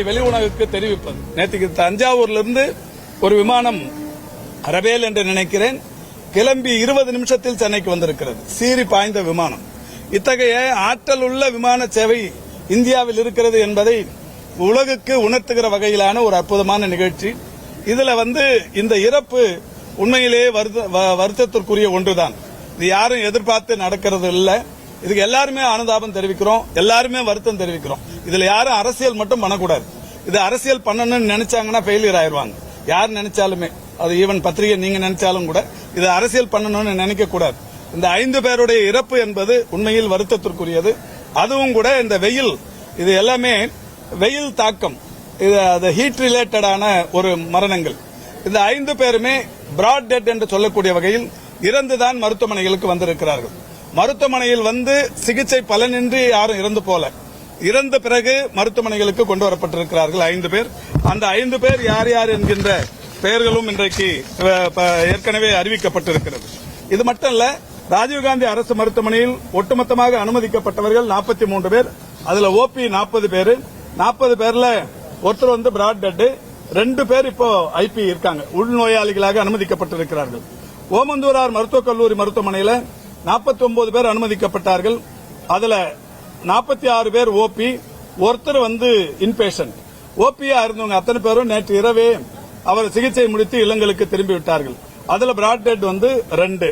வெளி உலகுக்கு தெரிவிப்பது. நேற்றுக்கு தஞ்சாவூரிலிருந்து ஒரு விமானம் ரபேல் என்று நினைக்கிறேன் கிளம்பி 20 நிமிஷத்தில் சென்னைக்கு வந்திருக்கிறது. சீறி பாய்ந்த விமானம். இத்தகைய ஆற்றல் உள்ள விமான சேவை இந்தியாவில் இருக்கிறது என்பதை உலகுக்கு உணர்த்துகிற வகையிலான ஒரு அற்புதமான நிகழ்ச்சி. இதுல இந்த இறப்பு உண்மையிலேயே வருத்தத்திற்குரிய ஒன்றுதான். இது யாரும் எதிர்பார்த்து நடக்கிறது இல்ல. இதுக்கு எல்லாருமே அனுதாபம் தெரிவிக்கிறோம், எல்லாருமே வருத்தம் தெரிவிக்கிறோம். இதுல யாரும் அரசியல் மட்டும் பண்ணக்கூடாது. இது அரசியல் பண்ணணும்னு நினைச்சாங்கன்னா ஃபெயிலியர் ஆயிருவாங்க. யார் நினைச்சாலுமே, அது ஈவன் பத்திரிகை நீங்க நினைச்சாலும் கூட இது அரசியல் பண்ணணும்னு நினைக்க கூடாது. இந்த 5 பேருடைய இறப்பு என்பது உண்மையில் வருத்தத்திற்குரியது. அதுவும் கூட இந்த வெயில், இது எல்லாமே வெயில் தாக்கம், இது ஹீட் ரிலேட்டடான ஒரு மரணங்கள். இந்த 5 பேருமே பிராட் டெட் என்று சொல்லக்கூடிய வகையில் இறந்துதான் மருத்துவமனைகளுக்கு வந்திருக்கிறார்கள். மருத்துவமனையில் சிகிச்சை பலனின்றி யாரும் இறந்து போல, இறந்த பிறகு மருத்துவமனைகளுக்கு கொண்டு வரப்பட்டிருக்கிறார்கள் 5 பேர். அந்த 5 பேர் யார் யார் என்கின்ற பெயர்களும் இன்றைக்கு ஏற்கனவே அறிவிக்கப்பட்டிருக்கிறது. இது மட்டும் இல்ல, ராஜீவ்காந்தி அரசு மருத்துவமனையில் ஒட்டுமொத்தமாக அனுமதிக்கப்பட்டவர்கள் 43 பேர். அதுல ஓபி 40 பேர். 40 பேர்ல ஒருத்தர் பிராட் டெட், 2 பேர் இப்போ ஐபி இருக்காங்க, உள்நோயாளிகளாக அனுமதிக்கப்பட்டிருக்கிறார்கள். ஓமந்தூரார் மருத்துவக் கல்லூரி மருத்துவமனையில் 49 பேர் அனுமதிக்கப்பட்டார்கள். அதுல 46 பேர் ஓபி, ஒருத்தர் இன்பேஷண்ட். ஓபியா இருந்தவங்க அத்தனை பேரும் நேற்று இரவே அவர் சிகிச்சை முடித்து இல்லங்களுக்கு திரும்பிவிட்டார்கள். அதுல பிராட் டெட் 2.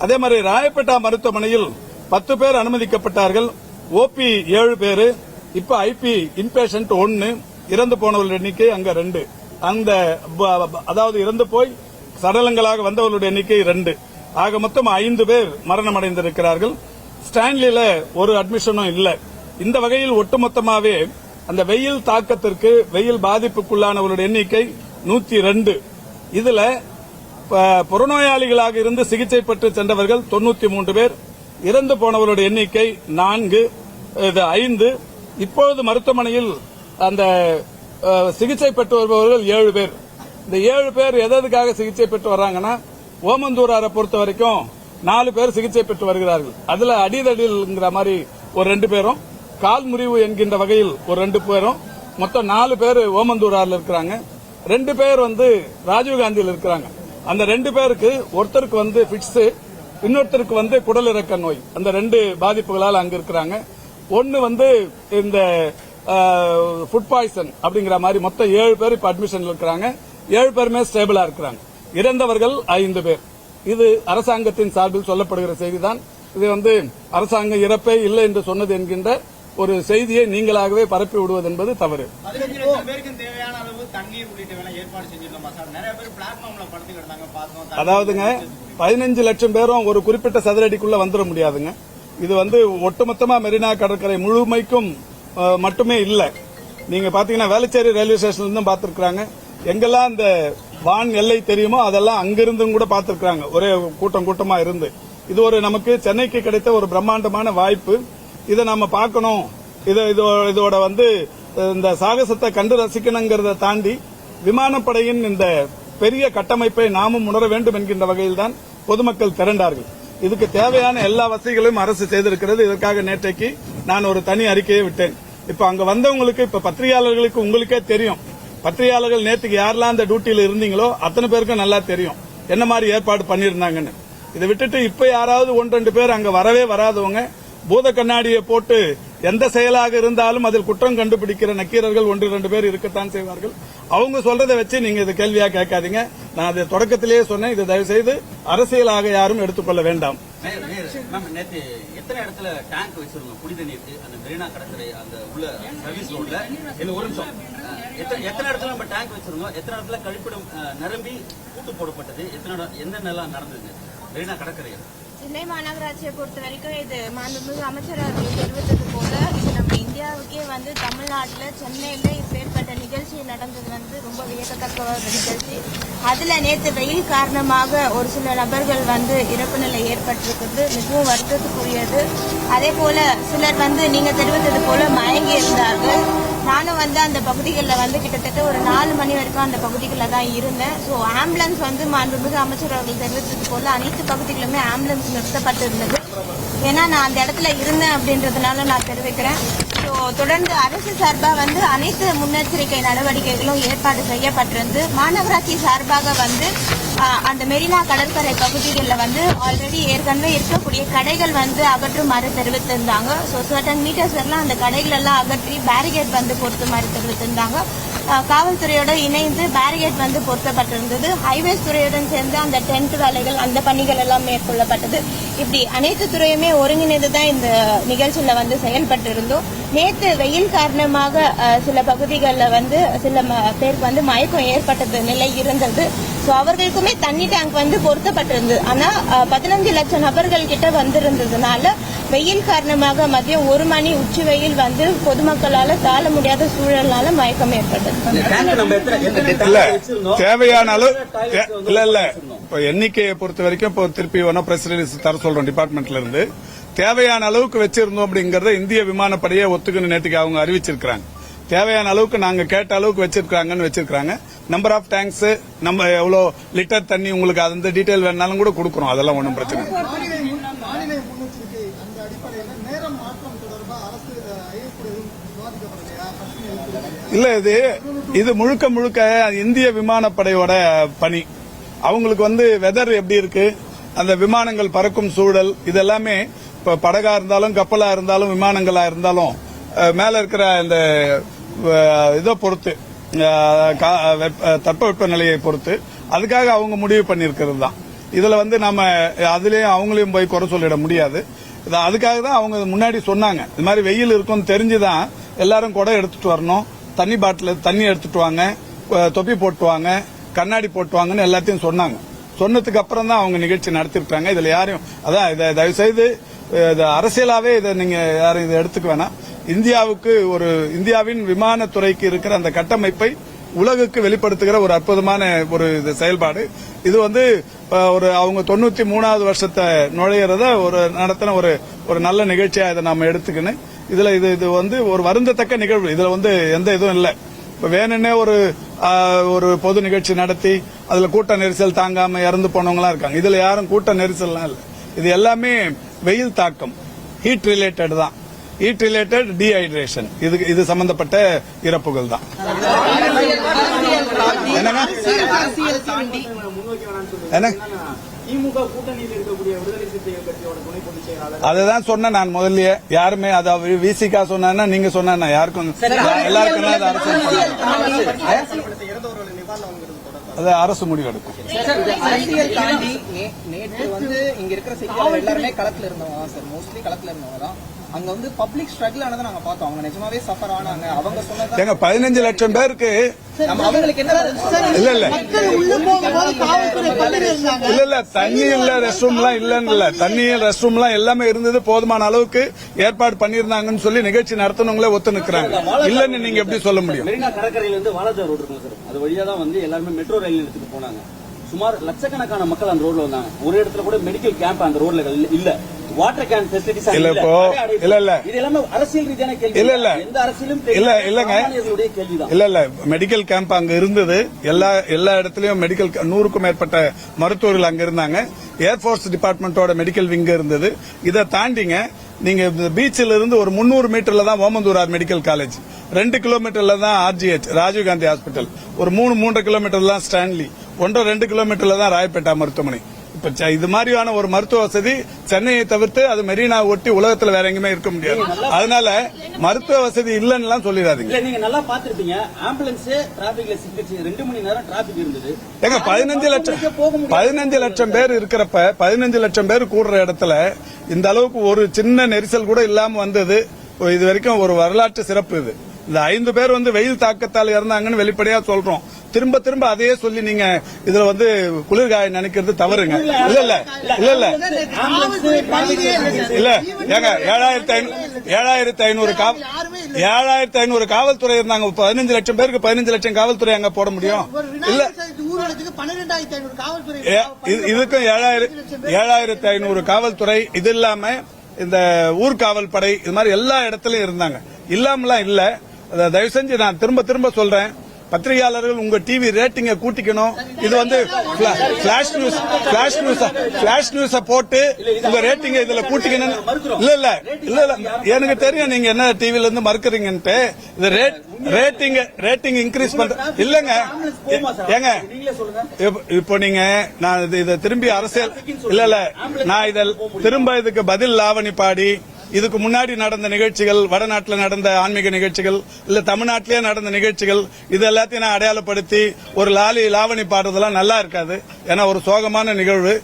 அதே மாதிரி ராயப்பேட்டா மருத்துவமனையில் 10 பேர் அனுமதிக்கப்பட்டார்கள். ஓபி 7 பேர். இப்ப ஐபி இன்பேஷண்ட் 1, இறந்து போனவர்களுடைய எண்ணிக்கை அங்க 2. அதாவது இறந்து போய் சடலங்களாக வந்தவர்களுடைய எண்ணிக்கை 2. ஆக மொத்தம் 5 பேர் மரணம் அடைந்திருக்கிறார்கள். ஸ்டான்லியில ஒரு அட்மிஷனும் இல்ல. இந்த வகையில் ஒட்டுமொத்தமாவே அந்த வெயில் தாக்கத்திற்கு, வெயில் பாதிப்புக்குள்ளானவர்களுடைய எண்ணிக்கை 102. இதுல புறநோயாளிகளாக இருந்து சிகிச்சை பெற்று சென்றவர்கள் 93 பேர். இறந்து போனவர்களுடைய எண்ணிக்கை 4, 5. இப்பொழுது மருத்துவமனையில் அந்த சிகிச்சை பெற்று வருபவர்கள் 7 பேர். இந்த 7 பேர் எதற்காக சிகிச்சை பெற்று வர்றாங்கன்னா, ஓமந்தூராரை பொறுத்த வரைக்கும் 4 பேர் சிகிச்சை பெற்று வருகிறார்கள். அதுல அடிதடிங்கிற மாதிரி ஒரு 2 பேரும், கால் முறிவு என்கின்ற வகையில் ஒரு 2 பேரும், மொத்தம் 4 பேர் ஓமந்தூராரில் இருக்கிறாங்க. 2 பேர் ராஜீவ்காந்தியில் இருக்கிறாங்க. அந்த 2 பேருக்கு ஒருத்தருக்கு பிட்ஸ், இன்னொருத்தருக்கு குடலிறக்க நோய். அந்த 2 பாதிப்புகளால் அங்க இருக்கிறாங்க. ஒன்னு இந்த ஃபுட் பாய்சன் அப்படிங்கிற மாதிரி மொத்தம் 7 பேர் இப்ப அட்மிஷன்ல இருக்கிறாங்க. 7 பேருமே ஸ்டேபிளா இருக்கிறாங்க. இறந்தவர்கள் 5 பேர். இது அரசாங்கத்தின் சார்பில் சொல்லப்படுகிற செய்திதான். இது அரசாங்கம் இறப்பே இல்லை என்று சொன்னது என்கின்ற ஒரு செய்தியை நீங்களாகவே பரப்பி விடுவது என்பது தவறு. அதாவதுங்க, 15 லட்சம் பேரும் ஒரு குறிப்பிட்ட சதுரடிக்குள்ள வந்துட முடியாதுங்க. இது ஒட்டுமொத்தமா மெரினா கடற்கரை முழுமைக்கும் மட்டுமே இல்ல. நீங்க பாத்தீங்கன்னா வேளச்சேரி ரயில்வே ஸ்டேஷன்ல இருந்தும் பாத்துருக்காங்க. எங்கெல்லாம் இந்த வான் எல்லை தெரியுமோ அதெல்லாம் அங்கிருந்தும் கூட பாத்துருக்காங்க, ஒரே கூட்டமா இருந்து. இது ஒரு நமக்கு சென்னைக்கு கிடைத்த ஒரு பிரம்மாண்டமான வாய்ப்பு. இதை நாம பார்க்கணும். இதோட இந்த சாகசத்தை கண்டு ரசிக்கணுங்கிறத தாண்டி விமானப்படையின் இந்த பெரிய கட்டமைப்பை நாமும் உணர வேண்டும் என்கின்ற வகையில் தான் பொதுமக்கள் திரண்டார்கள். இதுக்கு தேவையான எல்லா வசதிகளையும் அரசு செய்திருக்கிறது. இதற்காக நேற்றைக்கு நான் ஒரு தனி அறிக்கையை விட்டேன். இப்ப அங்க வந்தவங்களுக்கு, இப்ப பத்திரிகையாளர்களுக்கு உங்களுக்கே தெரியும், பத்திரிகையாளர்கள் நேற்றுக்கு யாரெல்லாம் அந்த டியூட்டியில் இருந்தீங்களோ அத்தனை பேருக்கும் நல்லா தெரியும் என்ன மாதிரி ஏற்பாடு பண்ணிருந்தாங்கன்னு. இதை விட்டுட்டு இப்ப யாராவது 1-2 பேர் அங்க வரவே வராதவங்க பூத கண்ணாடியை போட்டு எந்த செயலாக இருந்தாலும் அதில் குற்றம் கண்டுபிடிக்கிற நக்கீரர்கள் 1-2 பேர் இருக்கத்தான் செய்வார்கள். அவங்க சொல்றதை வச்சு நீங்க இது கேள்வியா கேட்காதீங்க. நான் அதை தொடக்கத்திலேயே சொன்னேன், இது தயவு செய்து அரசியலாக யாரும் எடுத்துக்கொள்ள வேண்டாம். நேற்று எத்தனை இடத்துல டேங்க் வச்சிருந்தோம் குடி தண்ணீருக்கு, அந்த மெரினா கடற்கரை அந்த உள்ள சர்வீஸ் ரோட்ல? ஒரு நிமிஷம், எத்தனை இடத்துல நம்ம டேங்க் வச்சிருந்தோம், எத்தனை இடத்துல கழிப்பிடம் நிரம்பி கூட்டு போடப்பட்டது, என்னென்னலாம் நடந்தது மெரினா கடற்கரையில்? சென்னை மாநகராட்சியை பொறுத்த வரைக்கும் இது மாண்புமிகு அமைச்சர் அவர்கள் தெரிவித்தது போல இது நம்ம இந்தியாவுக்கே தமிழ்நாட்டில் சென்னையில் இப்பேற்பட்ட நிகழ்ச்சி நடந்தது ரொம்ப வியக்கத்தக்க ஒரு நிகழ்ச்சி. அதில் நேற்று வெயில் காரணமாக ஒரு சில நபர்கள் இறப்பு நிலை ஏற்பட்டிருக்கிறது மிகவும் வருத்தத்துக்குரியது. அதே போல சிலர் நீங்க தெரிவித்தது போல மயங்கி இருந்தார்கள். நானும் அந்த பகுதிகளில் கிட்டத்தட்ட ஒரு 4 மணி வரைக்கும் அந்த பகுதிகளில் தான் இருந்தேன். ஸோ ஆம்புலன்ஸ் மாண்புமிகு அமைச்சர் அவர்கள் தெரிவித்தது போல அனைத்து பகுதிகளுமே ஆம்புலன்ஸ் நிறுத்தப்பட்டிருந்தது. ஏன்னா நான் அந்த இடத்துல இருந்தேன் அப்படின்றதுனால நான் தெரிவிக்கிறேன். ஸோ தொடர்ந்து அரசு சார்பா வந்து அனைத்து முன்னெச்சரிக்கை நடவடிக்கைகளும் ஏற்பாடு செய்யப்பட்டிருந்து மாநகராட்சி சார்பாக வந்து அந்த மெரினா கடற்கரை பகுதிகளில் வந்து ஆல்ரெடி ஏற்கனவே இருக்கக்கூடிய கடைகள் வந்து அகற்றுமாறு தெரிவித்திருந்தாங்க. ஸோ சர்டன் மீட்டர்ஸ் எல்லாம் அந்த கடைகள் எல்லாம் அகற்றி பேரிகேட் வந்து பொருத்துமாறு தெரிவித்திருந்தாங்க. காவல்துறையோட இணைந்து பேரிகேட் வந்து பொருத்தப்பட்டிருந்தது. ஹைவேஸ் துறையுடன் சேர்ந்து அந்த டென்ட் வேலைகள் அந்த பணிகள் எல்லாம் மேற்கொள்ளப்பட்டது. இப்படி அனைத்து துறையுமே ஒருங்கிணைந்து தான் இந்த நிகழ்ச்சியில வந்து செயல்பட்டு இருந்தோம். நேற்று வெயில் காரணமாக சில பகுதிகளில் வந்து சில பேருக்கு வந்து மயக்கம் ஏற்பட்டது நிலை இருந்தது. ஸோ அவர்களுக்குமே தண்ணி டேங்க் வந்து பொருத்தப்பட்டிருந்தது. ஆனா 15 லட்சம் நபர்கள் கிட்ட வந்திருந்ததுனால வெயில் காரணமாக மதியம் 1 மணி உச்சி வெயில் வந்து பொதுமக்களால தாழ முடியாத சூழல்னால மயக்கம் ஏற்பட்டது. தேவையான அளவு இல்ல இப்ப எண்ணிக்கையை பொறுத்த வரைக்கும் இப்போ திருப்பி வேணா பிரஸ் ரிலீஸ் தர சொல்றோம் டிபார்ட்மெண்ட்ல இருந்து. தேவையான அளவுக்கு வச்சிருந்தோம் அப்படிங்கறத இந்திய விமானப்படையை ஒத்துக்கணும் நேற்றுக்கு அவங்க அறிவிச்சிருக்காங்க. தேவையான அளவுக்கு நாங்க கேட்ட அளவுக்கு வச்சிருக்காங்கன்னு வச்சிருக்காங்க. நம்பர் ஆஃப் டேங்க்ஸ் நம்ம எவ்வளவு லிட்டர் தண்ணி உங்களுக்கு அந்த டீடைல் வேணாலும் கூட கொடுக்கறோம். அதெல்லாம் ஒன்றும் பிரச்சனை இல்ல. இது முழுக்க முழுக்க இந்திய விமானப்படையோட பணி. அவங்களுக்கு வந்து வெதர் எப்படி இருக்கு, அந்த விமானங்கள் பறக்கும் சூழல், இதெல்லாமே இப்ப படகா இருந்தாலும் கப்பலா இருந்தாலும் விமானங்களா இருந்தாலும் மேல இருக்கிற இந்த இதை பொறுத்து தட்பவெப்ப நிலையை பொறுத்து அதுக்காக அவங்க முடிவு பண்ணிருக்கிறது தான். இதுல வந்து நம்ம அதுலயும் அவங்களையும் போய் குறை சொல்லிட முடியாது. அதுக்காக தான் அவங்க முன்னாடி சொன்னாங்க இது மாதிரி வெயில் இருக்கும்னு தெரிஞ்சுதான் எல்லாரும் குடை எடுத்துட்டு வரணும், தண்ணி பாட்டில் தண்ணி எடுத்துட்டு வாங்க, தொப்பி போட்டு வாங்க, கண்ணாடி போட்டு வாங்கன்னு எல்லாத்தையும் சொன்னாங்க. சொன்னதுக்கு அப்புறம் தான் அவங்க நிகழ்ச்சி நடத்திருக்காங்க. இதுல யாரையும் அதான் இதை தயவு செய்து அரசியலாவே இதை நீங்க யாரும் இதை எடுத்துக்க வேணாம். இந்தியாவின் விமானத்துறைக்கு இருக்கிற அந்த கட்டமைப்பை உலகுக்கு வெளிப்படுத்துகிற ஒரு அற்புதமான ஒரு செயல்பாடு இது. வந்து ஒரு அவங்க 93வது வருஷத்தை நுழையிறத ஒரு நடத்தின ஒரு நல்ல நிகழ்ச்சியா இதை நாம எடுத்துக்கணும். இதுல இது வந்து ஒரு வருந்தத்தக்க நிகழ்வு. இதுல வந்து எந்த இதுவும் இல்லை. இப்ப வேணும்னே ஒரு பொது நிகழ்ச்சி நடத்தி அதுல கூட்ட நெரிசல் தாங்காம இறந்து போனவங்களா இருக்காங்க. இதுல யாரும் கூட்ட நெரிசல்லாம் இல்லை. இது எல்லாமே வெயில் தாக்கம், ஹீட் ரிலேட்டட் தான். ஹீட் ரிலேட்டட் டீஹைட்ரேஷன் இது சம்பந்தப்பட்ட இறப்புகள் தான். அதுதான் சொன்னேன் நான் முதல்லயே. யாருமே அதை விசிகா சொன்னா நீங்க சொன்னா யாருக்கும் எல்லாருக்கும் அது அரசு முடிவு எடுக்கும். அரசியல் தாண்டி நேற்று வந்து இங்க இருக்கிற செய்தியாளர் எல்லாருமே களத்துல இருந்தவங்க தான் சார், மோஸ்ட்லி களத்துல இருந்தவங்க தான். அங்க வந்து பப்ளிக் ஸ்ட்ரகிள் ஆனதை நாங்க பார்த்தோம். அவங்க நிஜமாவே சஃபர் ஆனாங்க. அவங்க சொன்னது 15 லட்சம் பேருக்கு அவங்களுக்கு என்ன இல்ல தண்ணி இல்ல, ரெஸ்ட் ரூம் எல்லாம் இல்லன்னு தண்ணி ரெஸ்ட் ரூம் எல்லாம் எல்லாமே இருந்தது. போதுமான அளவுக்கு ஏற்பாடு பண்ணிருந்தாங்கன்னு சொல்லி நிகழ்ச்சி நடத்தினவங்களே ஒத்து நிக்கிறாங்க. இல்லன்னு நீங்க எப்படி சொல்ல முடியும்? மெரினா கடற்கரையில இருந்து வாலாஜா ரோடு இருக்கும் சார், அது வழியா தான் வந்து எல்லாருமே மெட்ரோ ரயில் நிலையத்துக்கு போனாங்க. சுமார் லட்சக்கணக்கான மக்கள் அந்த ரோட்ல வந்தாங்க. ஒரு இடத்துல கூட மெடிக்கல் கேம்ப் அந்த ரோட்ல இல்ல, வாட்டர் கேன் ஃபெசிலிட்டிஸ் இல்ல. இது எல்லாமே அரசியல் ரீதியான கேள்வி. இல்ல எந்த அரசியலும் இல்லங்க கேள்விதான். இல்ல மெடிக்கல் கேம்ப் அங்க இருந்தது. எல்லா இடத்துலயும் மெடிக்கல் 100க்கும் மேற்பட்ட மருத்துவர்கள் அங்க இருந்தாங்க. ஏர்போர்ஸ் டிபார்ட்மெண்டோட மெடிக்கல் விங் இருந்தது. இதை தாண்டிங்க நீங்க பீச்சில் இருந்து ஒரு 300 மீட்டர்ல தான் ஓமந்தூரார் மெடிக்கல் காலேஜ், 2 கிலோமீட்டர்ல தான் RGH ராஜீவ்காந்தி ஹாஸ்பிட்டல், ஒரு 3 கிலோமீட்டர்ல தான் ஸ்டான்லி, 1.5 கிலோமீட்டர்ல தான் ராயப்பேட்டா மருத்துவமனை. இப்ப இது மாதிரியான ஒரு மருத்துவ வசதி சென்னையை தவிர்த்து அது மெரினா ஒட்டி உலகத்துல வேற எங்கேயுமே இருக்க முடியாது. அதனால மருத்துவ வசதி இல்லன்னு சொல்லிடாதீங்க. நீங்க நல்லா பாத்துருப்பீங்க, ஆம்புலன்ஸ் டிராபிக்ல சிக்கிச்சு 2 மணி நேரம் டிராபிக் இருந்தது. 15 லட்சம் பேர் இருக்கிறப்ப 15 லட்சம் பேர் கூடுற இடத்துல இந்த அளவுக்கு ஒரு சின்ன நெரிசல் கூட இல்லாம வந்தது இது வரைக்கும் ஒரு வரலாற்று சிறப்பு. இது இந்த 5 பேர் வந்து வெயில் தாக்கத்தால் இறந்தாங்கன்னு வெளிப்படையா சொல்றோம். திரும்ப திரும்ப அதையே சொல்லி நீங்க இதுல வந்து குளிர்காய நினைக்கிறது தவறுங்க. இல்ல ஏங்க 7500 காவல்துறை இருந்தாங்க. 15 லட்சம் பேருக்கு 15 லட்சம் காவல்துறை அங்க போட முடியும்? இல்ல, இதுக்கும் 7500 காவல்துறை, இது இல்லாம இந்த ஊர்காவல் படை, இது மாதிரி எல்லா இடத்துலயும் இருந்தாங்க. இல்லாமலாம் இல்ல. தயவு செஞ்சு நான் திரும்ப திரும்ப சொல்றேன், பத்திரிகையாளர்கள் உங்க டிவி ரேட்டிங்கை கூட்டிக்கணும். இது வந்து பிளாஷ் நியூஸ போட்டு உங்க ரேட்டிங்கை இதுல கூட்டிக்கணும். இல்ல எனக்கு தெரியும் நீங்க என்ன டிவில இருந்து மறுக்கறீங்கன்ட்டு. இது ரேட்டிங் இன்க்ரீஸ் பண்ற இல்லங்க. ஏங்க இப்போ நீங்க நான் இதை திரும்பி அரசியல் இல்ல நான் இதில் திரும்ப இதுக்கு பதில் லாவணி பாடி இதுக்கு முன்னாடி நடந்த நிகழ்ச்சிகள், வடநாட்டில் நடந்த ஆன்மீக நிகழ்ச்சிகள், இல்ல தமிழ்நாட்டிலேயே நடந்த நிகழ்ச்சிகள், இது எல்லாத்தையும் நான் அடையாளப்படுத்தி ஒரு லாவணி பாடுறதெல்லாம் நல்லா இருக்காது. ஏன்னா ஒரு சோகமான நிகழ்வு.